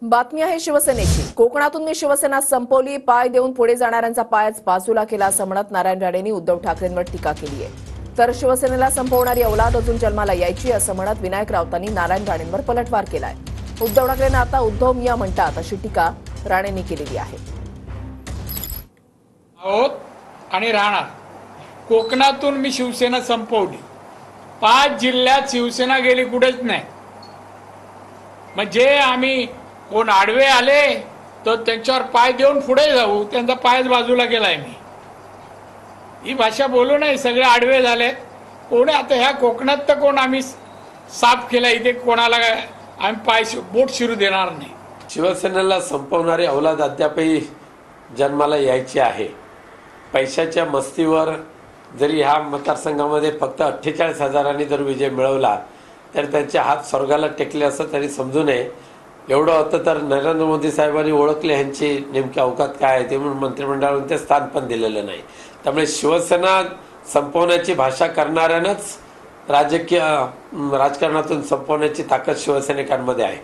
बातमी आहे शिवसेनेची। कोकणातून मी शिवसेना संपवली, पाय देऊन पुढे जाणाऱ्यांचा पायच बाजूला केला असं म्हणत नारायण राणेंनी उद्धव ठाकरेंवर टीका केली आहे। तर शिवसेनेला संपवणारी औलाद अजून जन्माला यायची असं म्हणत विनायक राऊतांनी नारायण राणेंवर पलटवार केलाय। उद्धव ठाकरेंना आता उद्धव मिया म्हणतात अशी टीका राणेंनी केलेली आहे। आणि राहणार कोकणातून मी शिवसेना संपवली, 5 जिल्ह्यात शिवसेना गेली कुठेच नाही। म्हणजे आम्ही कोण आडवे आले तर त्यांच्यावर पाय देऊन पुढे जाऊ, त्यांचा पायच बाजूला केलाय मी। ही भाषा बोलू नाही, सगळे आडवे झाले। कोण आता ह्या कोकणात तर कोण आम्ही साफ केला, इथे कोणाला आम्ही पाय बोट शिरू देणार नाही। शिवसेनेला संपवणारी औलाद अद्यापही जन्माला यायची आहे। पैशाच्या मस्तीवर जरी ह्या मतदारसंघामध्ये फक्त 48,000 जर विजय मिळवला तर त्यांचे हात स्वर्गाला टेकले असं त्यांनी समजू नये। एवढं होतं तर नरेंद्र मोदी साहेबांनी ओळखले ह्यांची नेमकी अवकात काय आहे ते, म्हणून मंत्रिमंडळाने ते स्थान पण दिलेलं नाही। त्यामुळे शिवसेना संपवण्याची भाषा करणाऱ्यांनाच राजकारणातून संपवण्याची ताकद शिवसैनिकांमध्ये आहे।